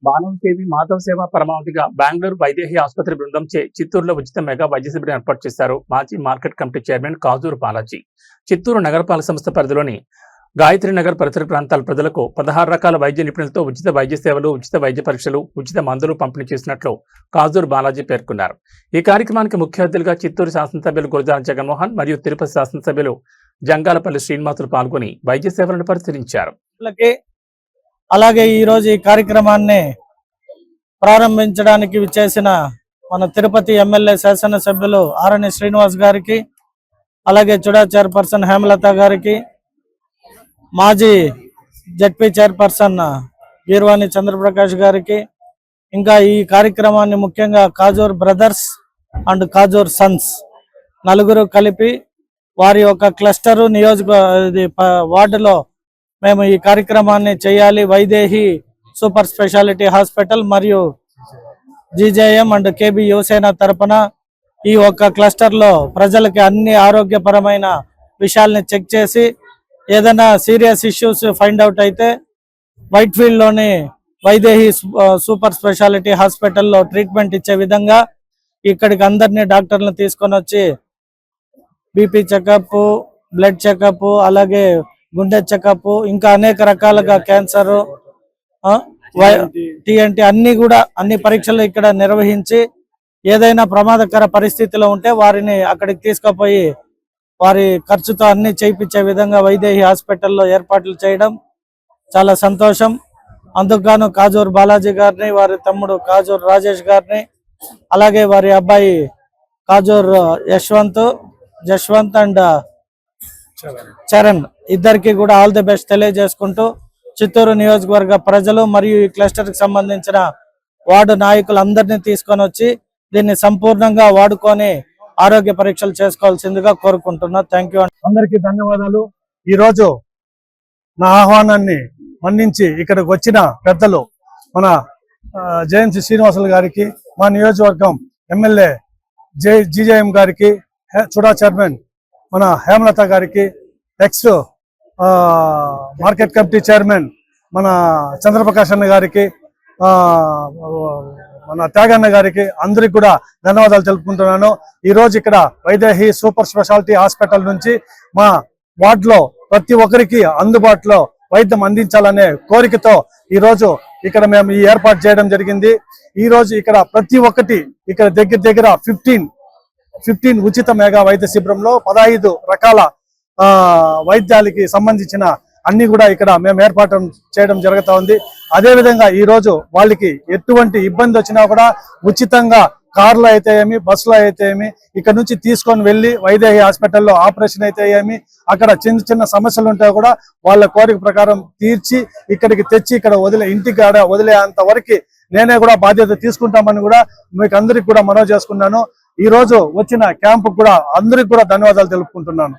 బాణంకేవి మాధవ సేవ పరమావధిగా బెంగళూరు వైదేహి ఆసుపత్రి బృందంచే చిత్తూరులో ఉచిత మెగా వైద్య శిబిరం ఏర్పాటు చేశారు మాజీ market committee chairman Kajuru Balaji. Chittoor నగరపాలక సంస్థ పరిధిలోని గాయత్రి నగర్ పరిసర ప్రాంతాల ప్రజలకు 16 రకాల వైద్య నిపుణులతో ఉచిత వైద్య సేవలు, ఉచిత వైద్య పరీక్షలు, ఉచిత మందులు పంపిణీ చేసినట్లు కాజూరు బాలాజీ పేర్కొన్నారు. ఈ కార్యక్రమానికి ముఖ్య అతిథులుగా చిత్తూరు శాసనసభ్యులు గురజాల జగన్మోహన్ మరియు తిరుపతి శాసనసభ్యులు జంగాలపల్లి శ్రీనివాసులు పాల్గొని వైద్య సేవలను పరిశీలించారు. అలాగే ఈ రోజు ఈ కార్యక్రమాన్ని ప్రారంభించడానికి విచ్చేసిన మన తిరుపతి ఎమ్మెల్యే శాసనసభ్యులు ఆరణి శ్రీనివాస్ గారికి, అలాగే చుడా చైర్పర్సన్ హేమలత గారికి, మాజీ జడ్పీ చైర్పర్సన్ గీర్వాణి చంద్రప్రకాష్ గారికి, ఇంకా ఈ కార్యక్రమాన్ని ముఖ్యంగా Kajur brothers and Kajur Sons నలుగురు కలిపి వారి యొక్క క్లస్టరు వార్డులో మేము ఈ కార్యక్రమాన్ని చేయాలి. వైదేహి సూపర్ స్పెషాలిటీ హాస్పిటల్ మరియు జీజేఎం అండ్ కేబీ యువసేన తరపున ఈ ఒక్క క్లస్టర్లో ప్రజలకి అన్ని ఆరోగ్యపరమైన విషయాల్ని చెక్ చేసి ఏదైనా సీరియస్ ఇష్యూస్ ఫైండ్ అవుట్ అయితే వైట్ ఫీల్డ్లోని వైదేహి సూపర్ స్పెషాలిటీ హాస్పిటల్లో ట్రీట్మెంట్ ఇచ్చే విధంగా ఇక్కడికి అందరినీ డాక్టర్లను తీసుకొని వచ్చి బీపీ చెకప్, బ్లడ్ చెకప్, అలాగే గుండె చెకప్, ఇంకా అనేక రకాలుగా క్యాన్సర్, టీఎన్టీ అన్ని పరీక్షలు ఇక్కడ నిర్వహించి ఏదైనా ప్రమాదకర పరిస్థితిలో ఉంటే వారిని అక్కడికి తీసుకుపోయి వారి ఖర్చుతో అన్ని చేయించే విధంగా వైదేహి హాస్పిటల్లో ఏర్పాట్లు చేయడం చాలా సంతోషం. అందుకు కాజూర్ బాలాజీ గారిని, వారి తమ్ముడు కాజూర్ రాజేష్ గారిని, అలాగే వారి అబ్బాయి కాజూర్ జశ్వంత్ అండ్ చరణ్ ఇద్దరికి కూడా ఆల్ ది బెస్ట్ తెలియజేసుకుంటూ చిత్తూరు నియోజకవర్గ ప్రజలు మరియు ఈ క్లస్టర్ కి సంబంధించిన వార్డు నాయకులందరినీ తీసుకొని వచ్చి దీన్ని సంపూర్ణంగా వాడుకొని ఆరోగ్య పరీక్షలు చేసుకోవాల్సిందిగా కోరుకుంటున్నా. Thank you. అందరికీ ధన్యవాదాలు. ఈ రోజు నా ఆహ్వానాన్ని మన్నించి ఇక్కడికి వచ్చిన పెద్దలు మన జయంతి శ్రీనివాసులు గారికి, మా నియోజకవర్గం ఎమ్మెల్యే జీజేఎం గారికి, చుడా చైర్మన్ మన హేమలత గారికి, నెక్స్ట్ మార్కెట్ కమిటీ చైర్మన్ మన చంద్రప్రకాష్ అన్న గారికి, మన త్యాగన్న గారికి అందరికి కూడా ధన్యవాదాలు తెలుపుకుంటున్నాను. ఈ రోజు ఇక్కడ వైదేహి సూపర్ స్పెషాలిటీ హాస్పిటల్ నుంచి మా వార్డులో ప్రతి ఒక్కరికి అందుబాటులో వైద్యం అందించాలనే కోరికతో ఈ రోజు ఇక్కడ మేము ఈ ఏర్పాటు చేయడం జరిగింది. ఈ రోజు ఇక్కడ ప్రతి ఒక్కటి ఇక్కడ దగ్గర 15 ఉచిత మెగా వైద్య శిబిరంలో 15 రకాల వైద్యాలకి సంబంధించిన అన్ని కూడా ఇక్కడ మేము ఏర్పాటు చేయడం జరుగుతూ ఉంది. అదేవిధంగా ఈ రోజు వాళ్ళకి ఎటువంటి ఇబ్బంది వచ్చినా కూడా ఉచితంగా కార్లో అయితే ఏమి, బస్సులో అయితే ఏమి ఇక్కడ నుంచి తీసుకొని వెళ్ళి వైదేహి హాస్పిటల్లో ఆపరేషన్ అయితే ఏమి, అక్కడ చిన్న సమస్యలు ఉంటే కూడా వాళ్ళ కోరిక ప్రకారం తీర్చి ఇక్కడికి తెచ్చి ఇక్కడ ఇంటికి వదిలేంత వరకు నేనే కూడా బాధ్యత తీసుకుంటామని కూడా మీకు అందరికి కూడా మనవి చేసుకున్నాను. ఈ రోజు వచ్చిన క్యాంపు కూడా అందరికి కూడా ధన్యవాదాలు తెలుపుకుంటున్నాను.